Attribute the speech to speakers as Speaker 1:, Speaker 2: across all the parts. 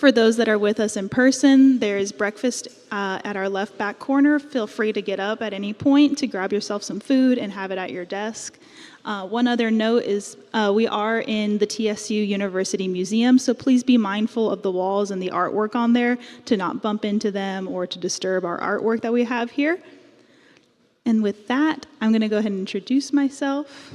Speaker 1: For those that are with us in person, there is breakfast at our left back corner. Feel free to get up at any point to grab yourself some food and have it at your desk. One other note is we are in the TSU University Museum, so please be mindful of the walls and the artwork on there to not bump into them or to disturb our artwork that we have here. And with that, I'm going to go ahead and introduce myself.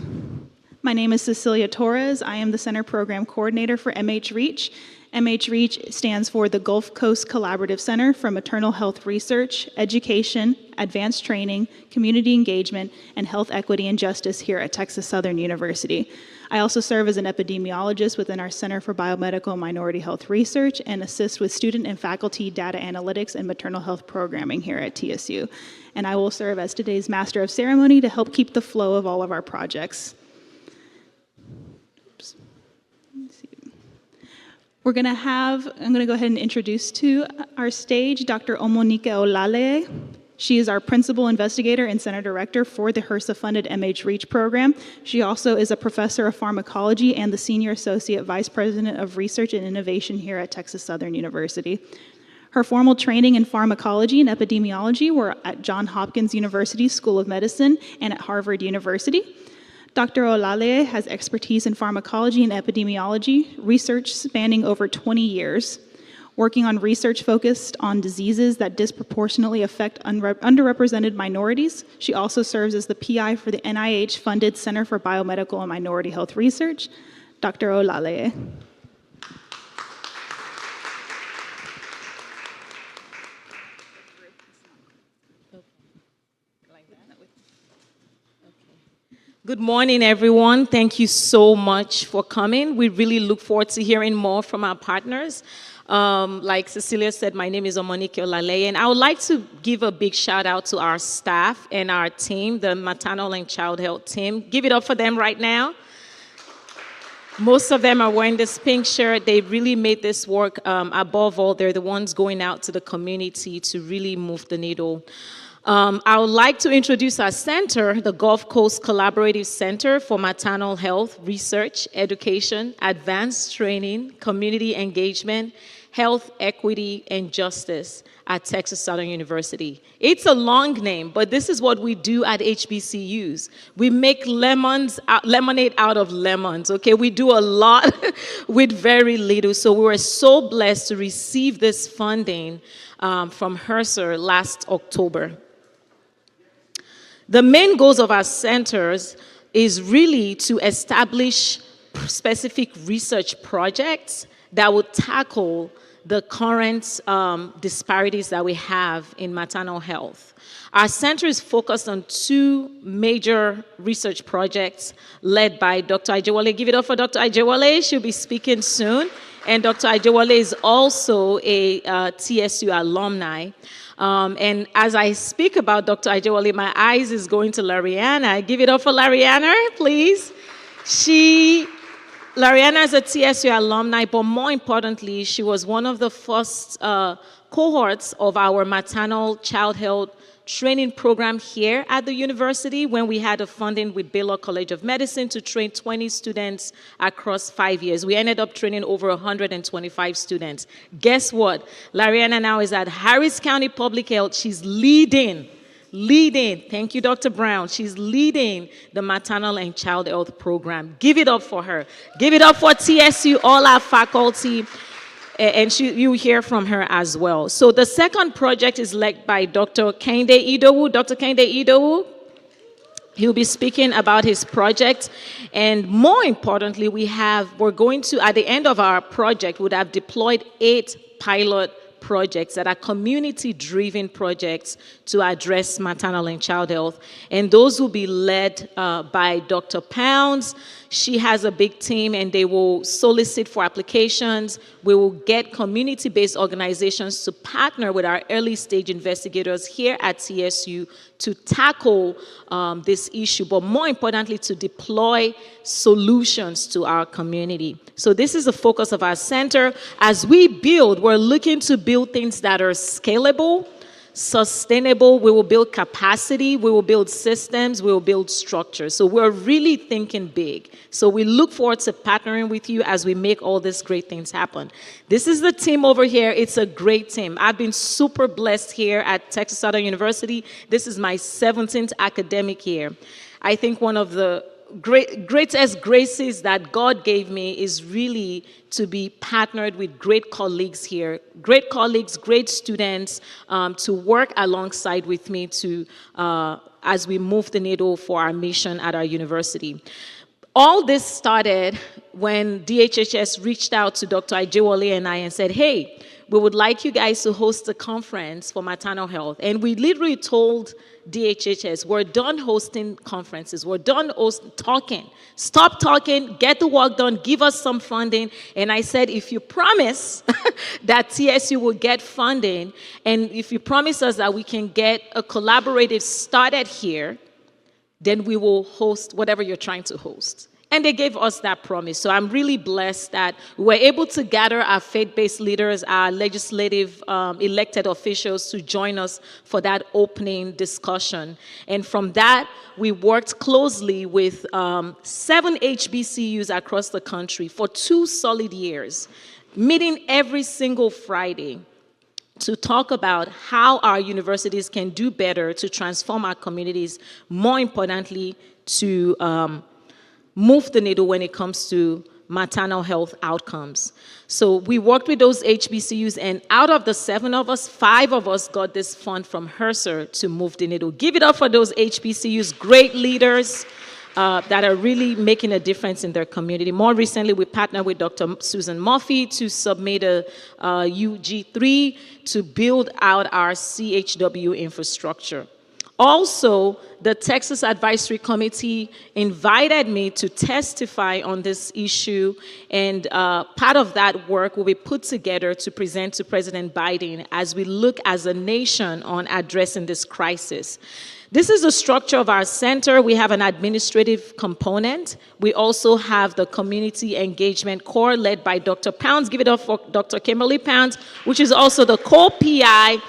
Speaker 1: My name is Cecilia Torres. I am the Center Program Coordinator for MHREACH. MHREACH stands for the Gulf Coast Collaborative Center for Maternal Health Research, Education, Advanced Training, Community Engagement, and Health Equity and Justice here at Texas Southern University. I also serve as an epidemiologist within our Center for Biomedical and Minority Health Research and assist with student and faculty data analytics and maternal health programming here at TSU. And I will serve as today's Master of Ceremony to help keep the flow of all of our projects. I'm going to go ahead and introduce to our stage Dr. Omonike Olale. She is our principal investigator and center director for the HRSA-funded MHREACH program. She also is a professor of pharmacology and the senior associate vice president of research and innovation here at Texas Southern University. Her formal training in pharmacology and epidemiology were at Johns Hopkins University School of Medicine and at Harvard University. Dr. Olale has expertise in pharmacology and epidemiology, research spanning over 20 years, working on research focused on diseases that disproportionately affect underrepresented minorities. She also serves as the PI for the NIH-funded Center for Biomedical and Minority Health Research. Dr. Olale.
Speaker 2: Good morning, everyone. Thank you so much for coming. We really look forward to hearing more from our partners. Like Cecilia said, my name is Omonike Olale, and I would like to give a big shout out to our staff and our team, the maternal and child health team. Give it up for them right now. Most of them are wearing this pink shirt. They really made this work. Above all, they're the ones going out to the community to really move the needle. I would like to introduce our center, the Gulf Coast Collaborative Center for Maternal Health Research, Education, Advanced Training, Community Engagement, Health Equity, and Justice at Texas Southern University. It's a long name, but this is what we do at HBCUs. We make lemonade out of lemons, okay? We do a lot with very little, so we were so blessed to receive this funding from HRSA last October. The main goals of our centers is really to establish specific research projects that would tackle the current disparities that we have in maternal health. Our center is focused on two major research projects led by Dr. Ajewale. Give it up for Dr. Ajewale. She'll be speaking soon. And Dr. Ajewale is also a TSU alumni. And as I speak about Dr. Ajewale, my eyes is going to Lariana. Give it up for Lariana, please. Lariana is a TSU alumni, but more importantly, she was one of the first cohorts of our maternal child health training program here at the university when we had a funding with Baylor College of Medicine to train 20 students across 5 years. We ended up training over 125 students. Guess what? Lariana now is at Harris County Public Health. She's leading, thank you, Dr. Brown. She's leading the maternal and child health program. Give it up for her. Give it up for TSU, all our faculty. And you hear from her as well. So the second project is led by Dr. Kende Idowu. Dr. Kende Idowu, he'll be speaking about his project. And more importantly, we're going to, at the end of our project, would have deployed 8 pilot projects that are community-driven projects to address maternal and child health. And those will be led by Dr. Pounds. She has a big team, and they will solicit for applications. We will get community-based organizations to partner with our early-stage investigators here at TSU to tackle this issue, but more importantly, to deploy solutions to our community. So this is the focus of our center. As we build, we're looking to build things that are scalable, sustainable, we will build capacity, we will build systems, we will build structure. So we're really thinking big. So we look forward to partnering with you as we make all these great things happen. This is the team over here. It's a great team. I've been super blessed here at Texas Southern University. This is my 17th academic year. I think one of the greatest graces that God gave me is really to be partnered with great colleagues here, great colleagues, great students, to work alongside with me to as we move the needle for our mission at our university. All this started when DHHS reached out to Dr. Ajewole and I and said, hey, we would like you guys to host a conference for maternal health. And we literally told DHHS, we're done hosting conferences. We're done talking. Stop talking, get the work done, give us some funding. And I said, if you promise that TSU will get funding, and if you promise us that we can get a collaborative started here, then we will host whatever you're trying to host. And they gave us that promise. So I'm really blessed that we were able to gather our faith-based leaders, our legislative elected officials to join us for that opening discussion. And from that, we worked closely with 7 HBCUs across the country for 2 solid years, meeting every single Friday to talk about how our universities can do better to transform our communities, more importantly, to move the needle when it comes to maternal health outcomes. So we worked with those HBCUs, and out of the 7 of us, 5 of us got this fund from HRSA to move the needle. Give it up for those HBCUs, great leaders that are really making a difference in their community. More recently, we partnered with Dr. Susan Murphy to submit a UG3 to build out our CHW infrastructure. Also, the Texas Advisory Committee invited me to testify on this issue, and part of that work will be put together to present to President Biden as we look as a nation on addressing this crisis. This is the structure of our center. We have an administrative component. We also have the community engagement core led by Dr. Pounds. Give it up for Dr. Kimberly Pounds, which is also the co-PI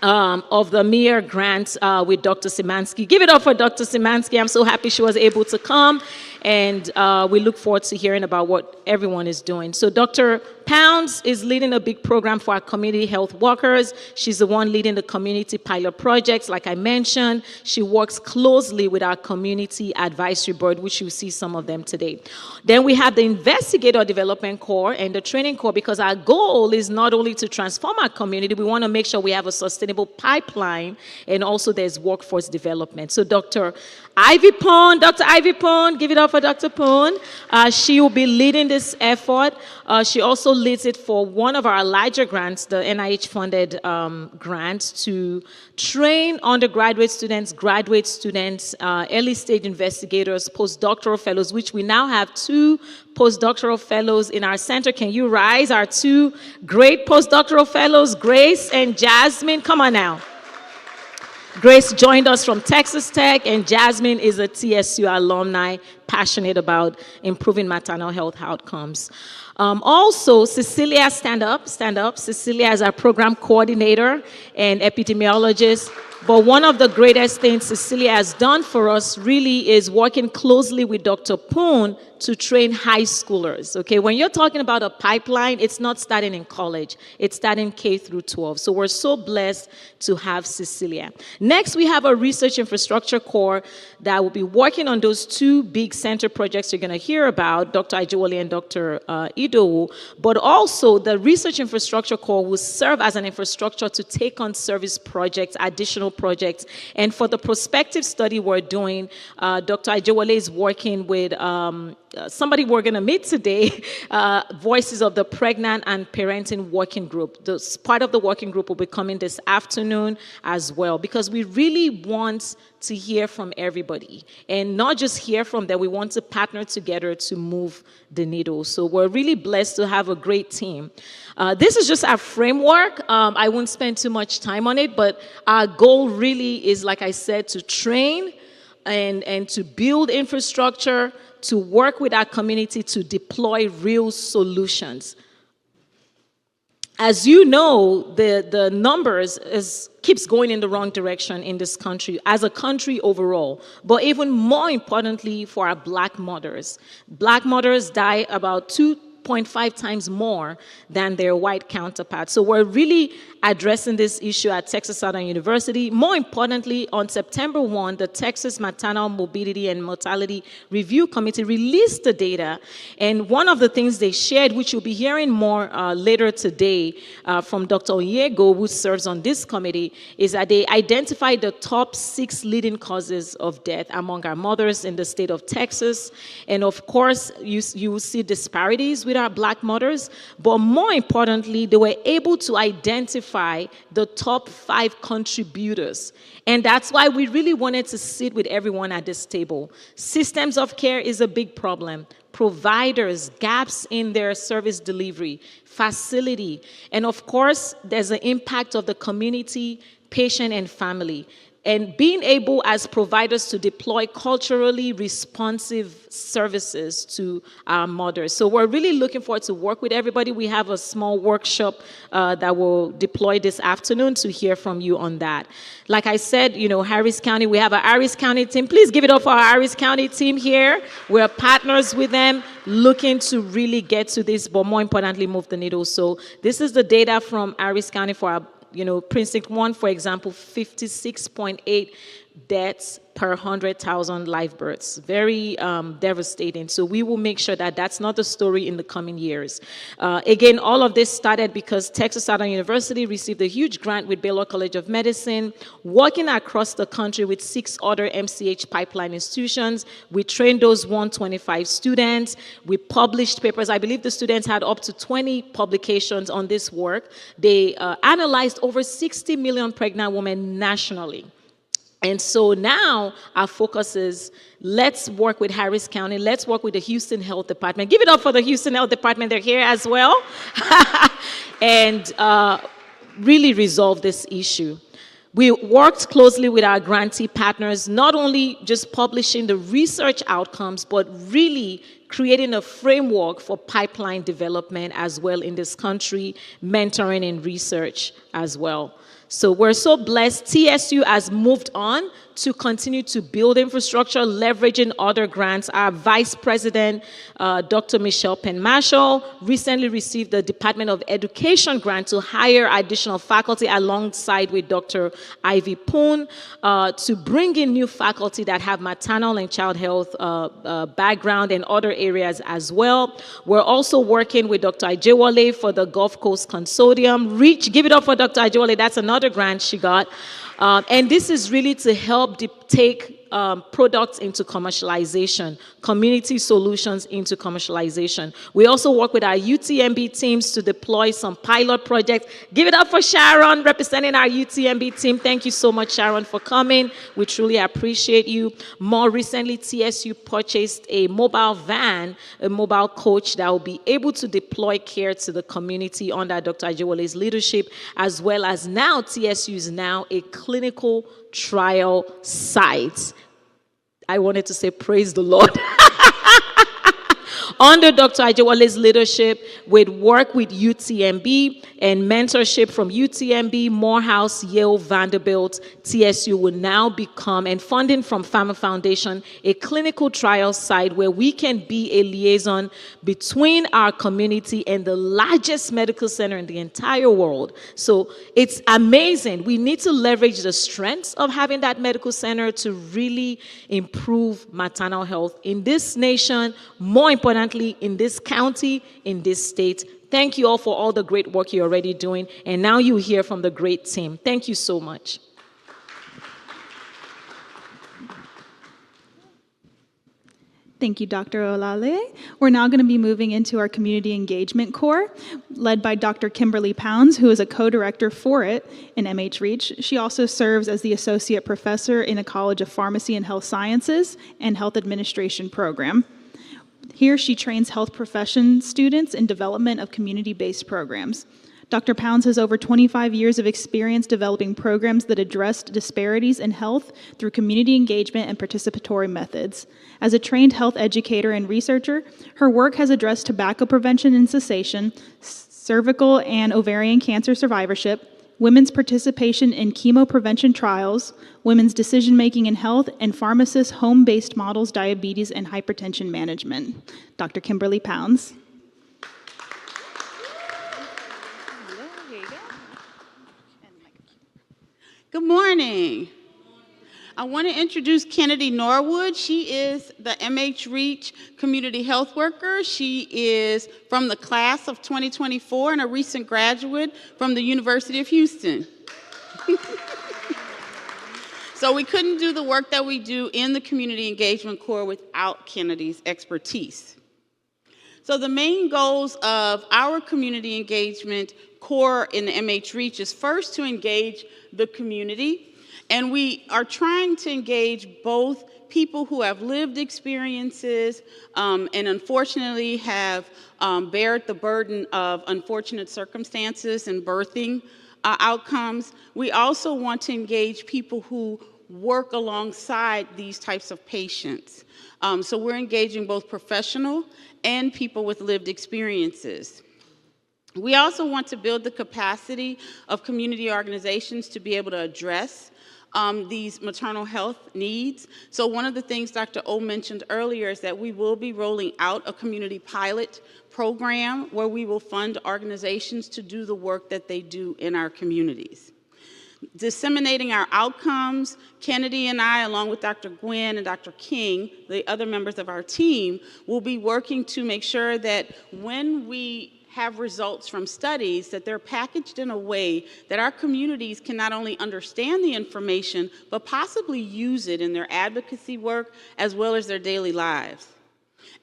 Speaker 2: of the MHREACH grant with Dr. Szymanski. Give it up for Dr. Szymanski. I'm so happy she was able to come, and we look forward to hearing about what everyone is doing. So Dr. Pounds is leading a big program for our community health workers. She's the one leading the community pilot projects, like I mentioned. She works closely with our community advisory board, which you'll see some of them today. Then we have the investigator development core and the training core, because our goal is not only to transform our community, we want to make sure we have a sustainable pipeline, and also there's workforce development. So Dr. Ivy Pond, give it up for Dr. Pond. She will be leading this effort. She also leads it for one of our larger grants, the NIH-funded grant, to train undergraduate students, graduate students, early-stage investigators, postdoctoral fellows, which we now have 2 postdoctoral fellows in our center. Can you rise? Our 2 great postdoctoral fellows, Grace and Jasmine. Come on now. Grace joined us from Texas Tech, and Jasmine is a TSU alumni passionate about improving maternal health outcomes. Also, Cecilia, stand up. Cecilia is our program coordinator and epidemiologist. But one of the greatest things Cecilia has done for us really is working closely with Dr. Poon to train high schoolers. Okay, when you're talking about a pipeline, it's not starting in college. It's starting K through 12. So we're so blessed to have Cecilia. Next, we have a research infrastructure core that will be working on those 2 big center projects you're going to hear about, Dr. Ajewole and Dr. Idowu. But also, the research infrastructure core will serve as an infrastructure to take on service projects, additional projects. And for the prospective study we're doing, Dr. Ajewole is working with somebody we're going to meet today, Voices of the Pregnant and Parenting Working Group. This part of the working group will be coming this afternoon as well, because we really want to hear from everybody, and not just hear from them. We want to partner together to move the needle. So we're really blessed to have a great team. This is just our framework. I won't spend too much time on it, but our goal really is, like I said, to train and to build infrastructure, to work with our community to deploy real solutions. as you know, the numbers keeps going in the wrong direction in this country, as a country overall. But even more importantly, for our Black mothers. Black mothers die about 2.5 times more than their white counterparts. So we're really addressing this issue at Texas Southern University. More importantly, on September 1, the Texas Maternal Morbidity and Mortality Review Committee released the data. And one of the things they shared, which you'll be hearing more later today from Dr. Onyego, who serves on this committee, is that they identified the top 6 leading causes of death among our mothers in the state of Texas. And of course, you will see disparities with our Black mothers, but more importantly, they were able to identify the top 5 contributors. And that's why we really wanted to sit with everyone at this table. Systems of care is a big problem. Providers, gaps in their service delivery, facility, and of course, there's an impact of the community, patient, and family. And being able as providers to deploy culturally responsive services to our mothers. So we're really looking forward to work with everybody. We have a small workshop that will deploy this afternoon to hear from you on that. Like I said, you know, Harris County, we have a Harris County team. Please give it up for our Harris County team here. We're partners with them, looking to really get to this, but more importantly, move the needle. So this is the data from Harris County for our Precinct 1, for example, 56.8 deaths per 100,000 live births. Very devastating. So we will make sure that that's not the story in the coming years. Again, all of this started because Texas Southern University received a huge grant with Baylor College of Medicine, working across the country with 6 other MCH pipeline institutions. We trained those 125 students. We published papers. I believe the students had up to 20 publications on this work. They analyzed over 60 million pregnant women nationally. And so now our focus is, let's work with Harris County. Let's work with the Houston Health Department. Give it up for the Houston Health Department. They're here as well. And really resolve this issue. We worked closely with our grantee partners, not only just publishing the research outcomes, but really creating a framework for pipeline development as well in this country, mentoring and research as well. So we're so blessed. TSU has moved on to continue to build infrastructure, leveraging other grants. Our Vice President, Dr. Michelle Penn-Marshall, recently received the Department of Education grant to hire additional faculty alongside with Dr. Ivy Poon to bring in new faculty that have maternal and child health background and other areas as well. We're also working with Dr. Ajewale for the Gulf Coast Consortium. REACH, give it up for Dr. Ajewale. That's another grant she got. And this is really to help take products into commercialization, community solutions into commercialization. We also work with our UTMB teams to deploy some pilot projects. Give it up for Sharon, representing our UTMB team. Thank you so much, Sharon, for coming. We truly appreciate you. More recently, TSU purchased a mobile van, a mobile coach that will be able to deploy care to the community under Dr. Ajewale's leadership, as well as now TSU is now a clinical trial site. I wanted to say praise the Lord. Under Dr. Ajewale's leadership, with work with UTMB and mentorship from UTMB, Morehouse, Yale, Vanderbilt, TSU will now become, and funding from Pharma Foundation, a clinical trial site where we can be a liaison between our community and the largest medical center in the entire world. So it's amazing. We need to leverage the strengths of having that medical center to really improve maternal health in this nation, more importantly, in this county, in this state. Thank you all for all the great work you're already doing. And now you hear from the great team. Thank you so much.
Speaker 1: Thank you, Dr. Olale. We're now going to be moving into our Community Engagement Core, led by Dr. Kimberly Pounds, who is a co-director for it in MHREACH. She also serves as the Associate Professor in the College of Pharmacy and Health Sciences and Health Administration program. Here, she trains health profession students in development of community-based programs. Dr. Pounds has over 25 years of experience developing programs that address disparities in health through community engagement and participatory methods. As a trained health educator and researcher, her work has addressed tobacco prevention and cessation, cervical and ovarian cancer survivorship, women's participation in chemo prevention trials, women's decision-making in health, and pharmacist home-based models, diabetes, and hypertension management. Dr. Kimberly Pounds.
Speaker 3: Good morning. I want to introduce Kennedy Norwood. She is the MHREACH community health worker. She is from the class of 2024 and a recent graduate from the University of Houston. So we couldn't do the work that we do in the Community Engagement Corps without Kennedy's expertise. So the main goals of our Community Engagement Corps in the MHREACH is first to engage the community. And we are trying to engage both people who have lived experiences and unfortunately have bared the burden of unfortunate circumstances and birthing outcomes. We also want to engage people who work alongside these types of patients. So we're engaging both professional and people with lived experiences. We also want to build the capacity of community organizations to be able to address these maternal health needs. So one of the things Dr. O mentioned earlier is that we will be rolling out a community pilot program where we will fund organizations to do the work that they do in our communities. Disseminating our outcomes, Kennedy and I, along with Dr. Gwynn and Dr. King, the other members of our team, will be working to make sure that when we have results from studies, that they're packaged in a way that our communities can not only understand the information, but possibly use it in their advocacy work as well as their daily lives.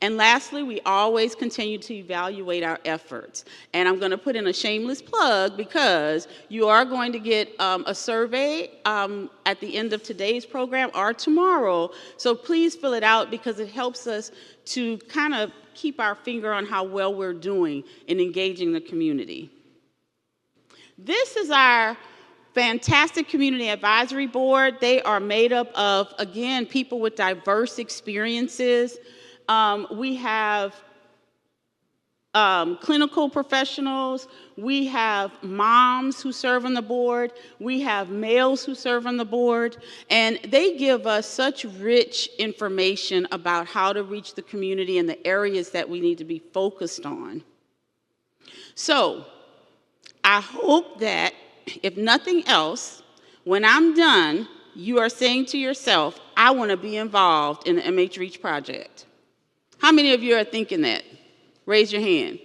Speaker 3: And lastly, we always continue to evaluate our efforts. And I'm going to put in a shameless plug because you are going to get a survey at the end of today's program or tomorrow. So please fill it out because it helps us to kind of keep our finger on how well we're doing in engaging the community. This is our fantastic community advisory board. They are made up of, again, people with diverse experiences. We have clinical professionals, we have moms who serve on the board, we have males who serve on the board, and they give us such rich information about how to reach the community and the areas that we need to be focused on. So, I hope that, if nothing else, when I'm done, you are saying to yourself, I want to be involved in the MHREACH project. How many of you are thinking that? Raise your hand.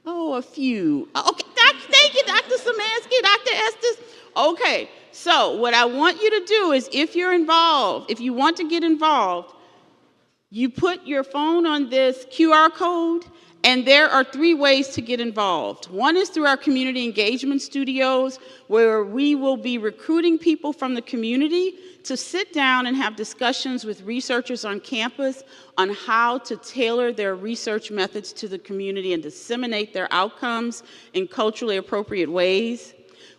Speaker 3: Oh, a few. Okay, thank you, Dr. Szymanski, Dr. Estes. Okay, so what I want you to do is if you're involved, if you want to get involved, you put your phone on this QR code, and there are 3 ways to get involved. One is through our community engagement studios, where we will be recruiting people from the community to sit down and have discussions with researchers on campus on how to tailor their research methods to the community and disseminate their outcomes in culturally appropriate ways.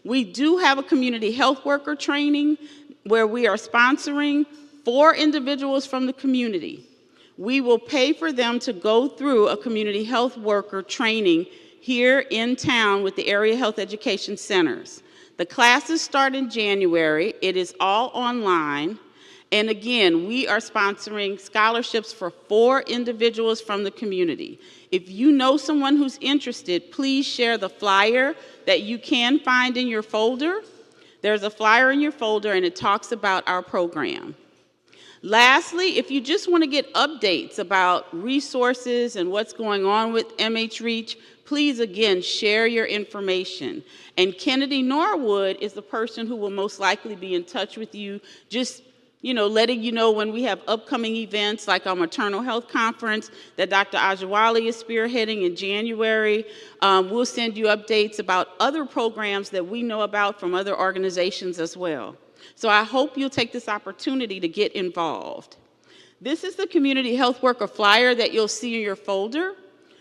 Speaker 3: We do have a community health worker training where we are sponsoring 4 individuals from the community. We will pay for them to go through a community health worker training here in town with the area health education centers. The classes start in January. It is all online. And again, we are sponsoring scholarships for 4 individuals from the community. If you know someone who's interested, please share the flyer that you can find in your folder. There's a flyer in your folder, and it talks about our program. Lastly, if you just want to get updates about resources and what's going on with MHREACH, please, again, share your information. And Kennedy Norwood is the person who will most likely be in touch with you, just letting you know when we have upcoming events like our maternal health conference that Dr. Ajawali is spearheading in January. We'll send you updates about other programs that we know about from other organizations as well. So I hope you'll take this opportunity to get involved. This is the community health worker flyer that you'll see in your folder.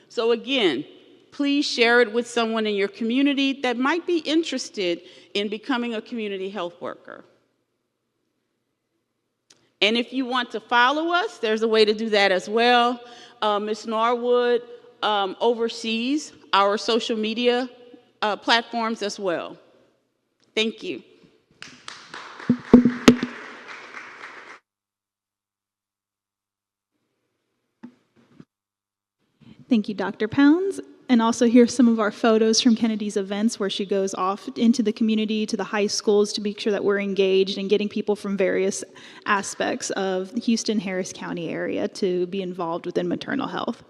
Speaker 3: So again, please share it with someone in your community that might be interested in becoming a community health worker. And if you want to follow us, there's a way to do that as well. Ms. Norwood oversees our social media platforms as well. Thank you.
Speaker 1: Thank you, Dr. Pounds. And also here's some of our photos from Kennedy's events where she goes off into the community, to the high schools, to make sure that we're engaged and getting people from various aspects of the Houston-Harris County area to be involved within maternal health.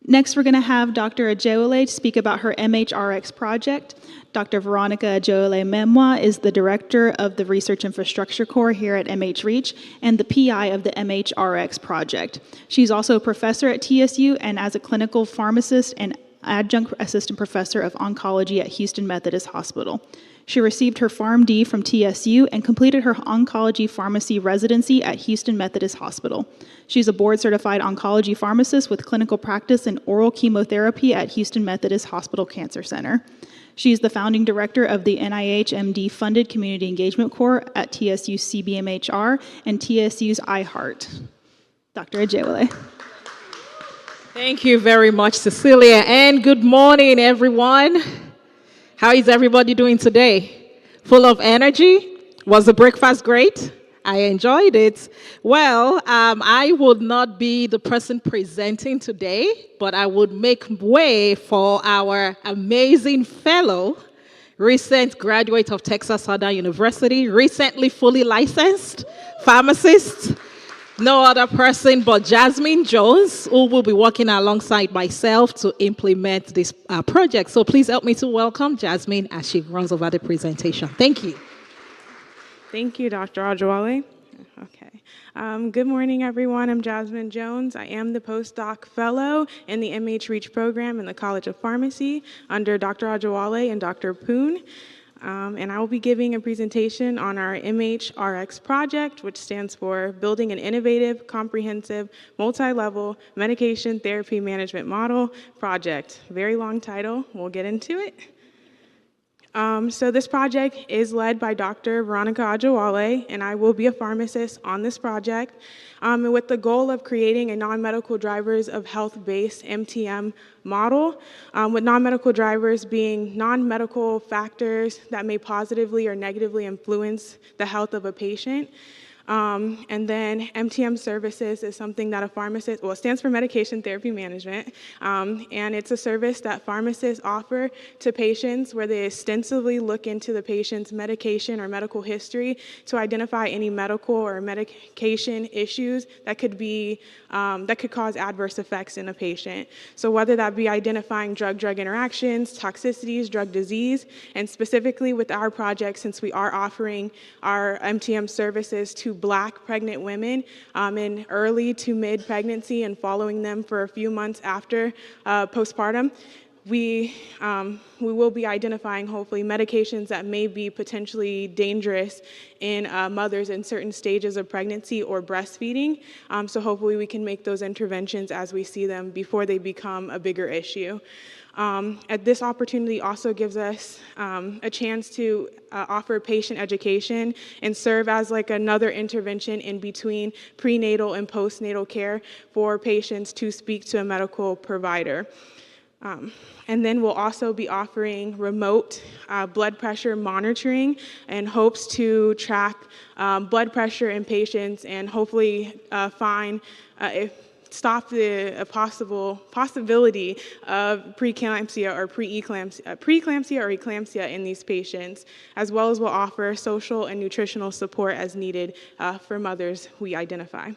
Speaker 1: Next, we're going to have Dr. Ajewole speak about her MHREACH project. Dr. Veronica Ajewole Memwa is the director of the Research Infrastructure Corps here at MHREACH and the PI of the MHREACH project. She's also a professor at TSU and as a clinical pharmacist and adjunct assistant professor of oncology at Houston Methodist Hospital. She received her PharmD from TSU and completed her oncology pharmacy residency at Houston Methodist Hospital. She's a board-certified oncology pharmacist with clinical practice in oral chemotherapy at Houston Methodist Hospital Cancer Center. She's the founding director of the NIH MD-funded Community Engagement Corps at TSU CBMHR and TSU's iHeart. Dr. Ajewole.
Speaker 4: Thank you very much, Cecilia, and good morning, everyone. How is everybody doing today? Full of energy? Was the breakfast great? I enjoyed it. Well, I would not be the person presenting today, but I would make way for our amazing fellow, recent graduate of Texas Southern University, recently fully licensed pharmacist, no other person but Jasmine Jones, who will be working alongside myself to implement this project. So please help me to welcome Jasmine as she runs over the presentation. Thank you.
Speaker 5: Thank you, Dr. Ajewole. Okay. Good morning, everyone. I'm Jasmine Jones. I am the postdoc fellow in the MHREACH program in the College of Pharmacy under Dr. Ajewole and Dr. Poon. And I will be giving a presentation on our MHREACH project, which stands for Building an Innovative, Comprehensive, Multi-Level Medication Therapy Management Model project. Very long title. We'll get into it. So this project is led by Dr. Veronica Ajewole, and I will be a pharmacist on this project, with the goal of creating a non-medical drivers of health-based MTM model, with non-medical drivers being non-medical factors that may positively or negatively influence the health of a patient. And then MTM services is something that a pharmacist, well, it stands for Medication Therapy Management, and it's a service that pharmacists offer to patients where they extensively look into the patient's medication or medical history to identify any medical or medication issues that could be, that could cause adverse effects in a patient. So whether that be identifying drug-drug interactions, toxicities, drug disease, and specifically with our project, since we are offering our MTM services to Black pregnant women in early to mid pregnancy and following them for a few months after postpartum, we will be identifying hopefully medications that may be potentially dangerous in mothers in certain stages of pregnancy or breastfeeding. So hopefully we can make those interventions as we see them before they become a bigger issue. This opportunity also gives us a chance to offer patient education and serve as like another intervention in between prenatal and postnatal care for patients to speak to a medical provider. And then we'll also be offering remote blood pressure monitoring in hopes to track blood pressure in patients and hopefully stop the possibility of preeclampsia or preeclampsia or eclampsia in these patients, as well as will offer social and nutritional support as needed for mothers we identify.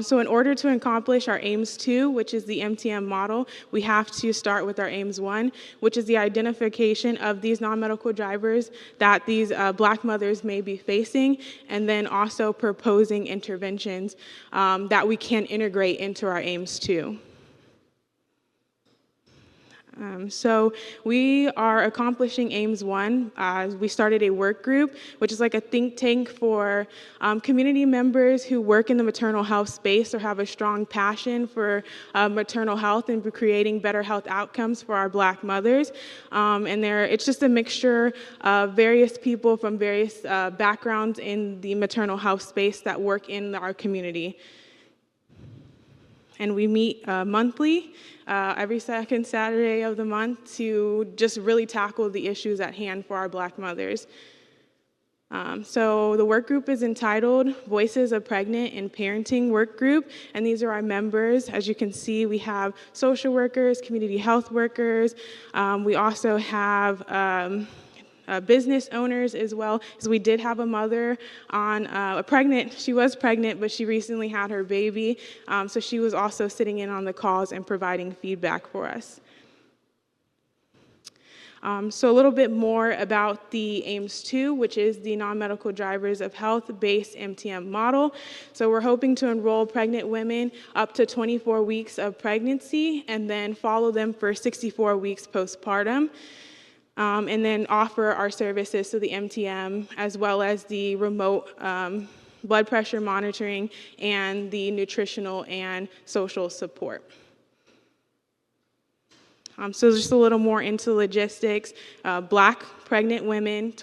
Speaker 5: So in order to accomplish our AIMS 2, which is the MTM model, we have to start with our AIMS 1, which is the identification of these non-medical drivers that these Black mothers may be facing, and then also proposing interventions that we can integrate into our AIMS 2. So we are accomplishing AIMS 1. We started a work group, which is like a think tank for community members who work in the maternal health space or have a strong passion for maternal health and creating better health outcomes for our Black mothers. And it's just a mixture of various people from various backgrounds in the maternal health space that work in our community. And we meet monthly, every second Saturday of the month, to just really tackle the issues at hand for our Black mothers. So the work group is entitled Voices of Pregnant and Parenting Work Group, and these are our members. As you can see, we have social workers, community health workers. We also have business owners as well, as we did have a mother on she was pregnant, but she recently had her baby, so she was also sitting in on the calls and providing feedback for us. So a little bit more about the AIMS-2, which is the non-medical drivers of health-based MTM model. So we're hoping to enroll pregnant women up to 24 weeks of pregnancy and then follow them for 64 weeks postpartum. And then offer our services to the MTM, as well as the remote blood pressure monitoring and the nutritional and social support. So just a little more into logistics. Black pregnant women,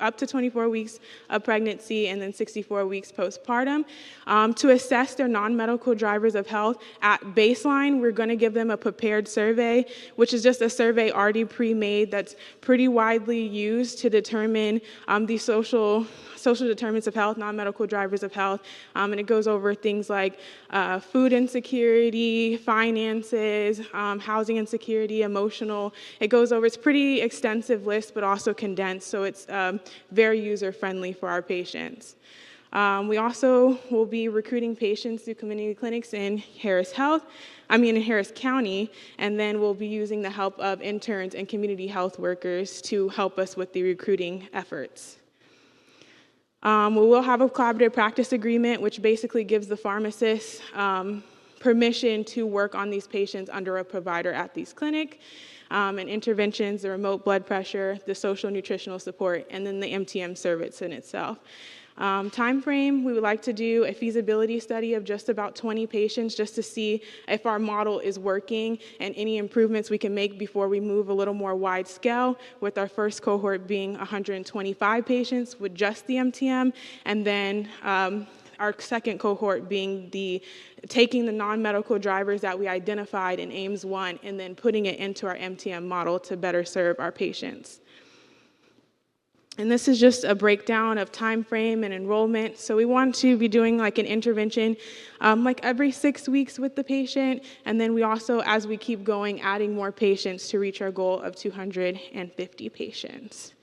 Speaker 5: up to 24 weeks of pregnancy and then 64 weeks postpartum. To assess their non-medical drivers of health, at baseline, we're going to give them a prepared survey, which is just a survey already pre-made that's pretty widely used to determine the social determinants of health, non-medical drivers of health, and it goes over things like food insecurity, finances, housing insecurity, emotional. It's a pretty extensive list, but also condensed, so it's very user-friendly for our patients. We also will be recruiting patients through community clinics in Harris County, and then we'll be using the help of interns and community health workers to help us with the recruiting efforts. We will have a collaborative practice agreement, which basically gives the pharmacist permission to work on these patients under a provider at these clinics, and interventions, the remote blood pressure, the social nutritional support, and then the MTM service in itself. Time frame, we would like to do a feasibility study of just about 20 patients just to see if our model is working and any improvements we can make before we move a little more wide scale, with our first cohort being 125 patients with just the MTM, and then our second cohort being taking the non-medical drivers that we identified in AIMS-1 and then putting it into our MTM model to better serve our patients. And this is just a breakdown of time frame and enrollment. So we want to be doing like an intervention like every 6 weeks with the patient. And then we also, as we keep going, adding more patients to reach our goal of 250 patients.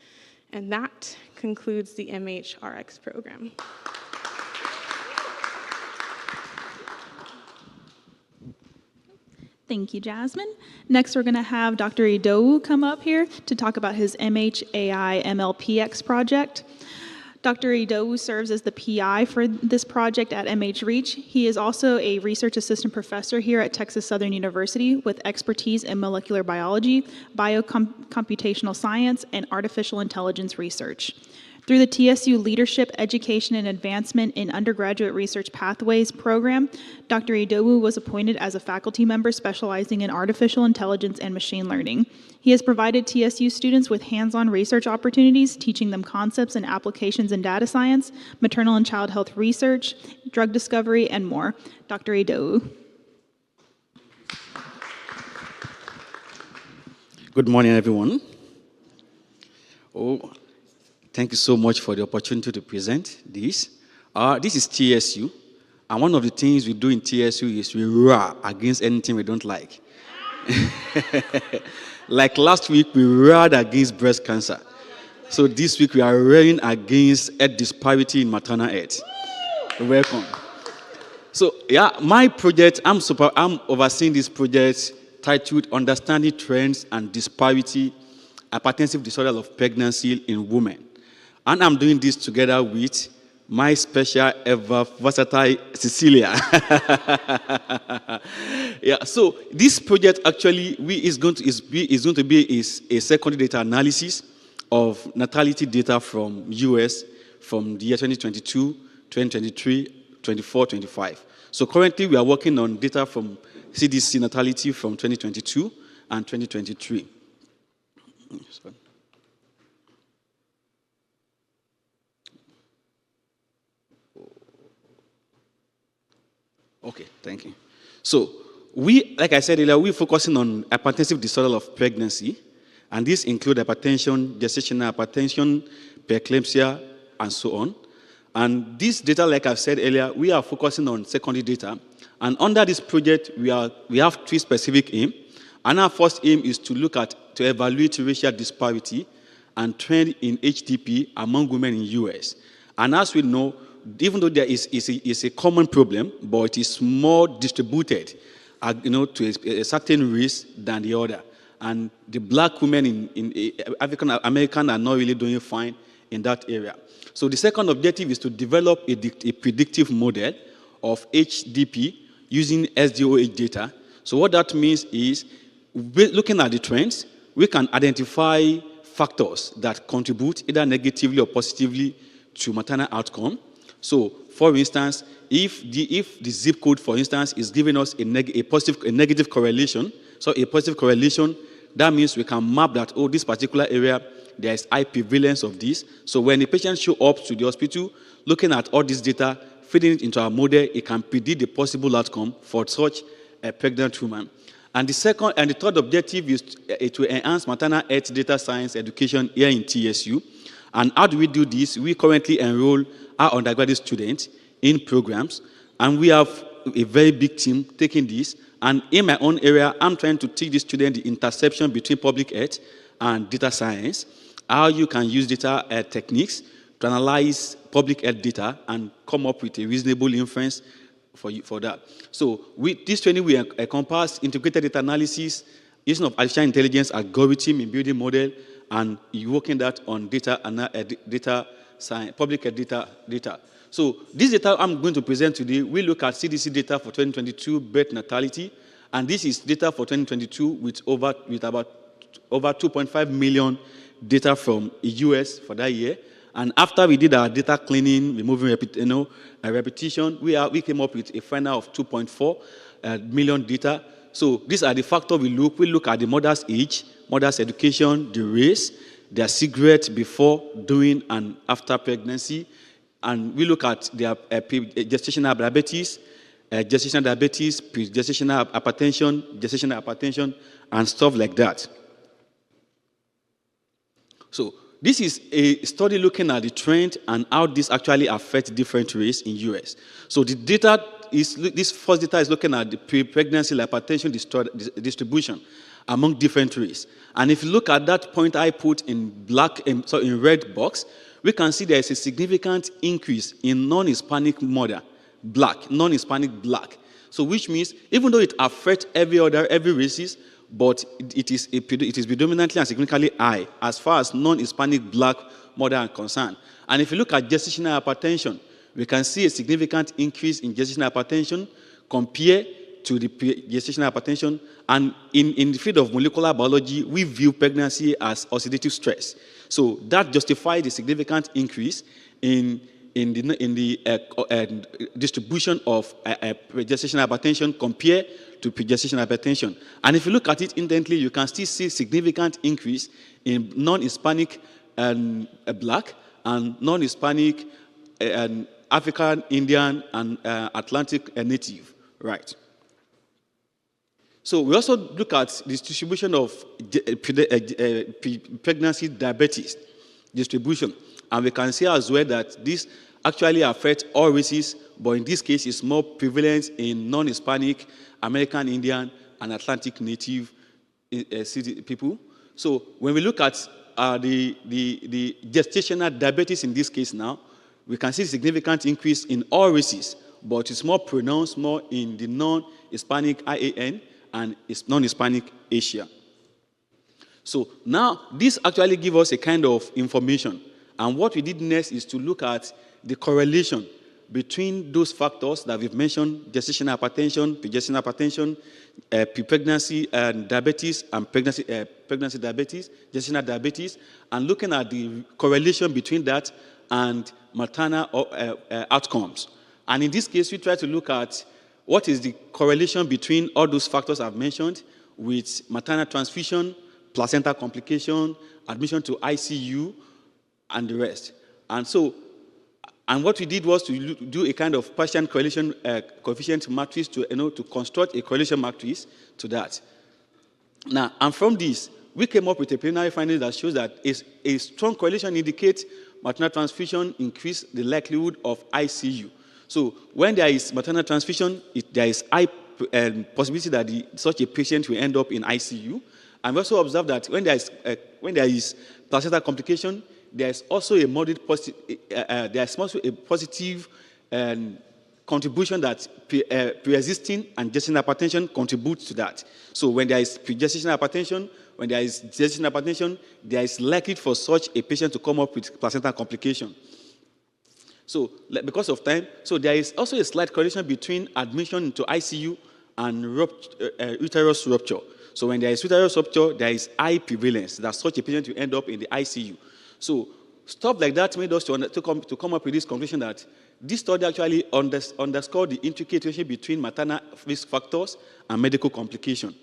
Speaker 5: And that concludes the MHREACH program.
Speaker 1: Thank you, Jasmine. Next, we're going to have Dr. Idowu come up here to talk about his MHAI MLPX project. Dr. Idowu serves as the PI for this project at MHREACH. He is also a research assistant professor here at Texas Southern University with expertise in molecular biology, biocomputational science, and artificial intelligence research. Through the TSU Leadership, Education, and Advancement in Undergraduate Research Pathways program, Dr. Idowu was appointed as a faculty member specializing in artificial intelligence and machine learning. He has provided TSU students with hands-on research opportunities, teaching them concepts and applications in data science, maternal and child health research, drug discovery, and more. Dr. Idowu.
Speaker 6: Good morning, everyone. Thank you so much for the opportunity to present this. This is TSU, and one of the things we do in TSU is we roar against anything we don't like. Like last week, we roared against breast cancer. So this week, we are roaring against health disparity in maternal health. Welcome. So yeah, my project, I'm overseeing this project titled Understanding Trends and Disparity, Hypertensive Disorders of Pregnancy in Women. And I'm doing this together with my special ever versatile Cecilia. Yeah, so this project actually is going to be a secondary data analysis of natality data from US from the year 2022, 2023, 24, 25. So currently we are working on data from CDC natality from 2022 and 2023. Sorry. Okay, thank you. So we, like I said earlier, we're focusing on hypertensive disorder of pregnancy, and this includes hypertension, gestational hypertension, preeclampsia, and so on. And this data, like I've said earlier, we are focusing on secondary data. And under this project, we have 3 specific aims. And our first aim is to evaluate racial disparity and trend in HDP among women in US. And as we know, even though there is a common problem, but it is more distributed, to a certain race than the other. And the black women in African American are not really doing fine in that area. So the second objective is to develop a predictive model of HDP using SDOH data. So what that means is, looking at the trends, we can identify factors that contribute either negatively or positively to maternal outcome. So, for instance, if the zip code, for instance, is giving us a negative correlation, that means we can map that, this particular area, there is high prevalence of this. So when a patient shows up to the hospital, looking at all this data, feeding it into our model, it can predict the possible outcome for such a pregnant woman. And the third objective is to enhance maternal health data science education here in TSU. And how do we do this? We currently enroll our undergraduate students in programs, and we have a very big team taking this. And in my own area, I'm trying to teach the students the intersection between public health and data science, how you can use data techniques to analyze public health data and come up with a reasonable inference for that. So this training will encompass integrated data analysis, using of artificial intelligence algorithm in building model, and working that on data science, public health data. So this data I'm going to present today, we look at CDC data for 2022 birth natality, and this is data for 2022 with about over 2.5 million data from the US for that year. And after we did our data cleaning, removing repetition, we came up with a final of 2.4 million data. So these are the factors we look. We look at the mother's age, mother's education, the race, their cigarette before, during, and after pregnancy. And we look at their gestational diabetes, pre-gestational hypertension, and stuff like that. So this is a study looking at the trend and how this actually affects different races in US. So the data this first data is looking at the pre-pregnancy hypertension distribution among different races. And if you look at that point I put in in red box, we can see there is a significant increase in non-Hispanic non-Hispanic black. So which means even though it affects every races, but it is predominantly and significantly high as far as non-Hispanic black mother are concerned. And if you look at gestational hypertension, we can see a significant increase in gestational hypertension compared to the gestational hypertension. And in the field of molecular biology, we view pregnancy as oxidative stress. So that justifies the significant increase in the distribution of gestational hypertension compared to pre-gestational hypertension. And if you look at it intently, you can still see significant increase in non-Hispanic black and non-Hispanic African, Indian, and Atlantic native, right? So we also look at the distribution of pregnancy diabetes distribution, and we can see as well that this actually affects all races, but in this case, it's more prevalent in non-Hispanic, American Indian, and Atlantic native people. So when we look at the gestational diabetes in this case now, we can see significant increase in all races, but it's more pronounced more in the non-Hispanic IAN and non-Hispanic Asia. So now this actually gives us a kind of information. And what we did next is to look at the correlation between those factors that we've mentioned, gestational hypertension, pre-gestational hypertension, pre-pregnancy diabetes, and pregnancy diabetes, gestational diabetes, and looking at the correlation between that and maternal outcomes. And in this case, we try to look at what is the correlation between all those factors I've mentioned with maternal transfusion, placenta complication, admission to ICU, and the rest. And so And what we did was to do a kind of Partial correlation coefficient matrix to construct a correlation matrix to that. Now, and from this, we came up with a preliminary finding that shows that a strong correlation indicates maternal transfusion increase the likelihood of ICU. So when there is maternal transfusion, there is high possibility that such a patient will end up in ICU. And we also observed that when there is placenta complication, there is also a moderate positive, there is also a positive contribution that pre-existing and gestational hypertension contributes to that. So when there is pre-gestational hypertension, when there is gestational hypertension, there is likely for such a patient to come up with placenta complication. So because of time, so there is also a slight correlation between admission into ICU and uterus rupture. So when there is uterus rupture, there is high prevalence that such a patient will end up in the ICU. So stuff like that made us to come up with this conclusion that this study actually underscored the intricate relationship between maternal risk factors and medical complication.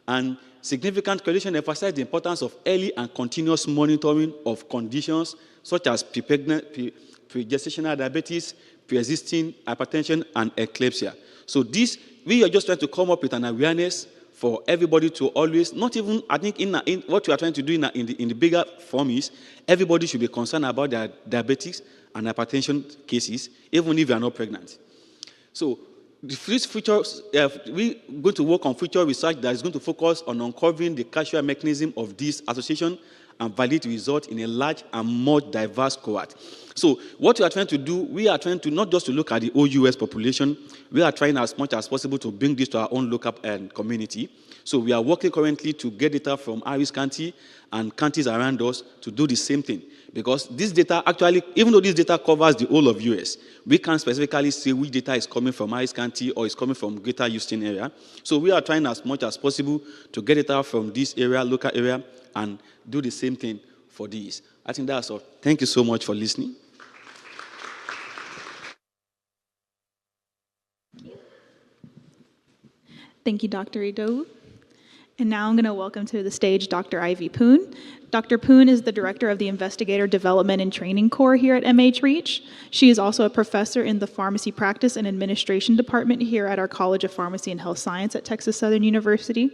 Speaker 6: And significant correlation emphasized the importance of early and continuous monitoring of conditions such as pre-gestational diabetes, pre-existing hypertension, and eclampsia. So we are just trying to come up with an awareness for everybody to always, not even, I think in what we are trying to do in the bigger form is, everybody should be concerned about their diabetes and hypertension cases, even if they are not pregnant. So we're going to work on future research that is going to focus on uncovering the causal mechanism of this association and validate the result in a large and more diverse cohort. So what we are trying to do, we are trying to not just to look at the OUS population, we are trying as much as possible to bring this to our own local community. So we are working currently to get data from Harris County and counties around us to do the same thing. Because this data actually, even though this data covers the whole of US, we can't specifically say which data is coming from Harris County or is coming from Greater Houston area. So we are trying as much as possible to get data from this area, local area, and do the same thing for these. I think that's all. Thank you so much for listening.
Speaker 1: Thank you, Dr. Idowu. And now I'm going to welcome to the stage Dr. Ivy Poon. Dr. Poon is the Director of the Investigator Development and Training Corps here at MHREACH. She is also a professor in the Pharmacy Practice and Administration Department here at our College of Pharmacy and Health Science at Texas Southern University.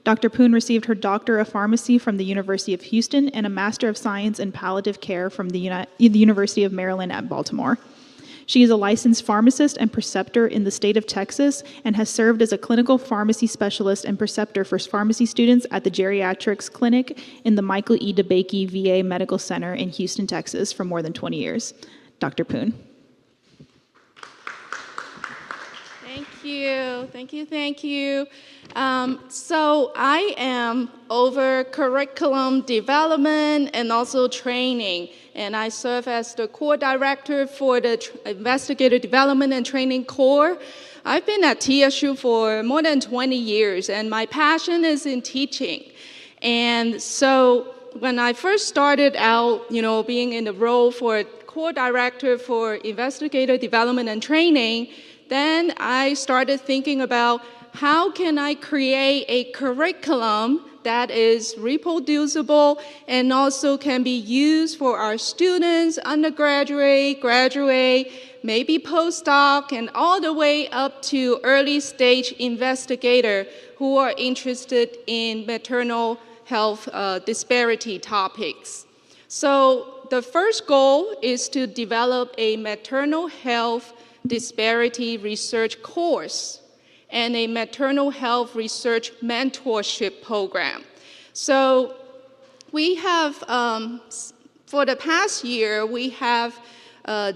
Speaker 1: Dr. Poon received her Doctor of Pharmacy from the University of Houston and a Master of Science in Palliative Care from the University of Maryland at Baltimore. She is a licensed pharmacist and preceptor in the state of Texas and has served as a clinical pharmacy specialist and preceptor for pharmacy students at the Geriatrics Clinic in the Michael E. DeBakey VA Medical Center in Houston, Texas for more than 20 years. Dr. Poon.
Speaker 7: Thank you. So I am over curriculum development and also training, and I serve as the core director for the Investigator Development and Training Corps. I've been at TSU for more than 20 years, and my passion is in teaching. And so when I first started out, being in the role for core director for Investigator Development and Training, then I started thinking about how can I create a curriculum that is reproducible and also can be used for our students, undergraduate, graduate, maybe postdoc, and all the way up to early stage investigator who are interested in maternal health disparity topics. So the first goal is to develop a maternal health disparity research course and a maternal health research mentorship program. So we have, for the past year, we have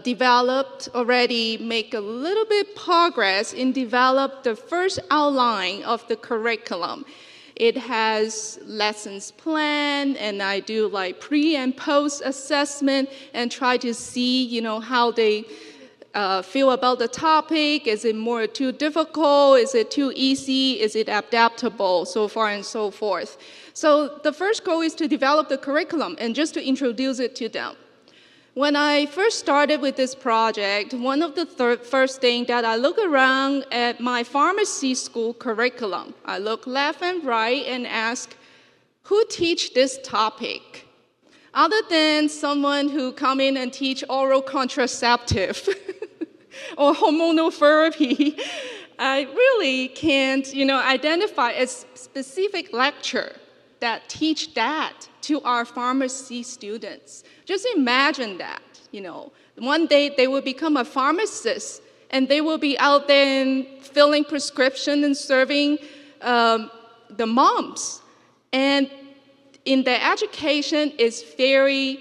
Speaker 7: developed already, make a little bit progress in develop the first outline of the curriculum. It has lessons planned, and I do like pre and post assessment and try to see, how they feel about the topic. Is it more too difficult? Is it too easy? Is it adaptable? So far and so forth. So the first goal is to develop the curriculum and just to introduce it to them. When I first started with this project, one of the first things that I look around at my pharmacy school curriculum, I look left and right and ask, who teach this topic? other than someone who come in and teach oral contraceptive or hormonal therapy, I really can't, identify a specific lecture that teach that to our pharmacy students. Just imagine that, One day they will become a pharmacist and they will be out there and filling prescription and serving the moms. And in their education is very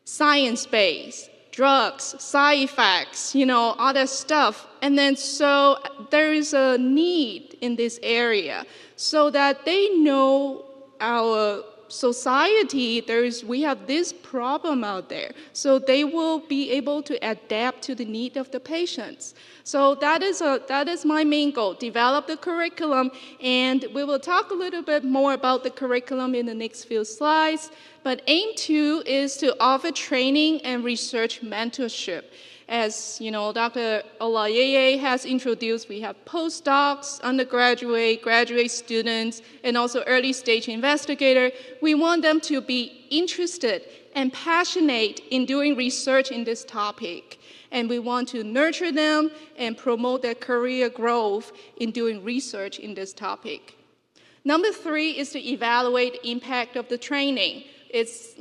Speaker 7: science-based, drugs, side effects, all that stuff. And then so there is a need in this area so that they know our society, we have this problem out there. So they will be able to adapt to the need of the patients. So that is my main goal, develop the curriculum, and we will talk a little bit more about the curriculum in the next few slides. But aim 2 is to offer training and research mentorship. As Dr. Olayeye has introduced, we have postdocs, undergraduate, graduate students, and also early stage investigator. We want them to be interested and passionate in doing research in this topic. And we want to nurture them and promote their career growth in doing research in this topic. Number 3 is to evaluate the impact of the training. It's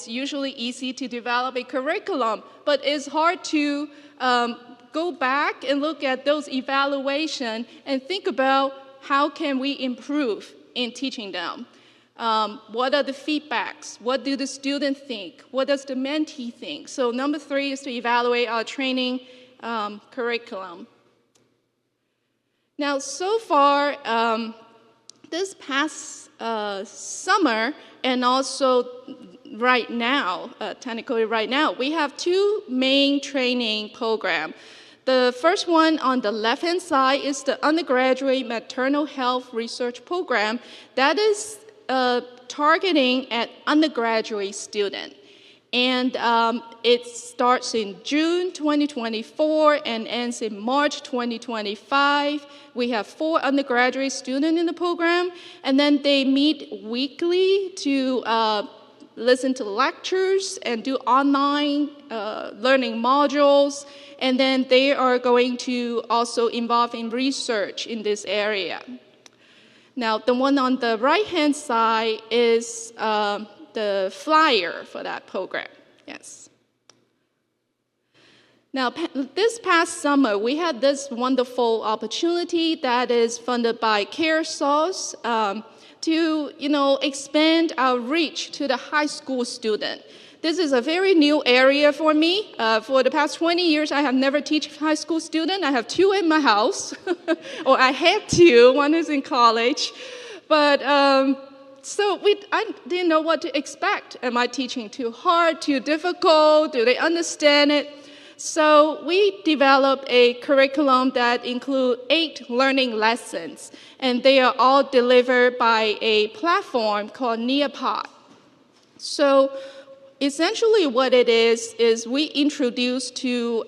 Speaker 7: usually easy to develop a curriculum, but it's hard to go back and look at those evaluations and think about how can we improve in teaching them. What are the feedbacks? What do the students think? What does the mentee think? So number 3 is to evaluate our training curriculum. Now, so far, this past summer, and also right now, technically right now, we have 2 main training programs. The first one on the left-hand side is the undergraduate maternal health research program that is targeting at undergraduate students. And it starts in June 2024 and ends in March 2025. We have 4 undergraduate students in the program, and then they meet weekly to listen to lectures and do online learning modules. And then they are going to also involve in research in this area. Now, the one on the right-hand side is the flyer for that program. Yes. Now, this past summer, we had this wonderful opportunity that is funded by CareSource to, expand our reach to the high school student. This is a very new area for me. For the past 20 years, I have never taught high school students. I have 2 in my house, or I had 2. One is in college. But so I didn't know what to expect. Am I teaching too hard, too difficult? Do they understand it? So we developed a curriculum that includes 8 learning lessons, and they are all delivered by a platform called Nearpod. So essentially what it is we introduce 2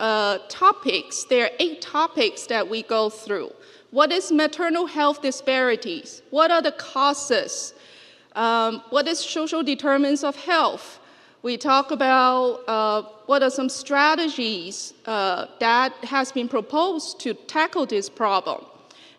Speaker 7: topics. There are 8 topics that we go through. What is maternal health disparities? What are the causes? What is social determinants of health? We talk about what are some strategies that has been proposed to tackle this problem.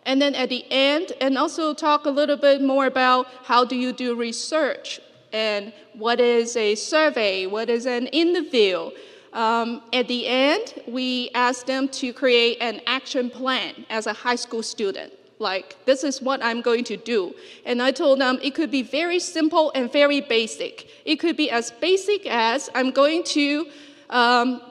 Speaker 7: And then at the end, and also talk a little bit more about how do you do research and what is a survey, what is an interview. At the end, we ask them to create an action plan as a high school student. Like, this is what I'm going to do. And I told them it could be very simple and very basic. It could be as basic as I'm going to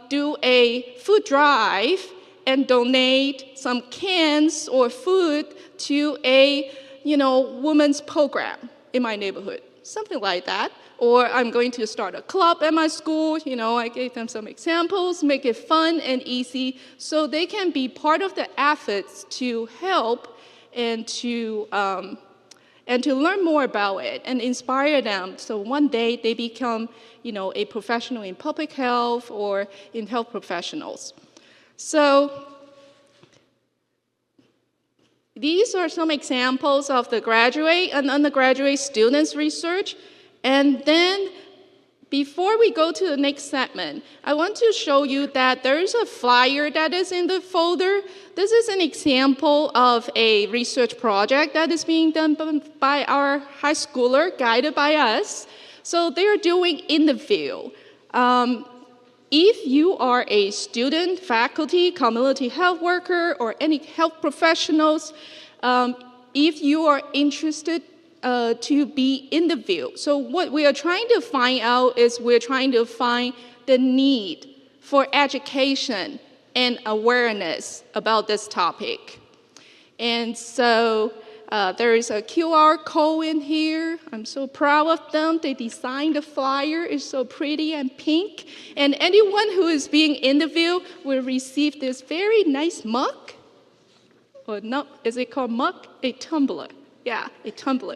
Speaker 7: do a food drive and donate some cans or food to a, women's program in my neighborhood, something like that. Or I'm going to start a club at my school. I gave them some examples, make it fun and easy so they can be part of the efforts to help and to learn more about it and inspire them. So one day they become, a professional in public health or in health professionals. So these are some examples of the graduate and undergraduate students' research. And then Before we go to the next segment, I want to show you that there is a flyer that is in the folder. This is an example of a research project that is being done by our high schooler, guided by us. So they're doing interview. If you are a student, faculty, community health worker, or any health professionals, if you are interested to be interviewed. So what we are trying to find out is we're trying to find the need for education and awareness about this topic. And so there is a QR code in here. I'm so proud of them. They designed the flyer. It's so pretty and pink. And anyone who is being interviewed will receive this very nice mug. Or no, is it called mug? A tumbler. Yeah, a tumbler.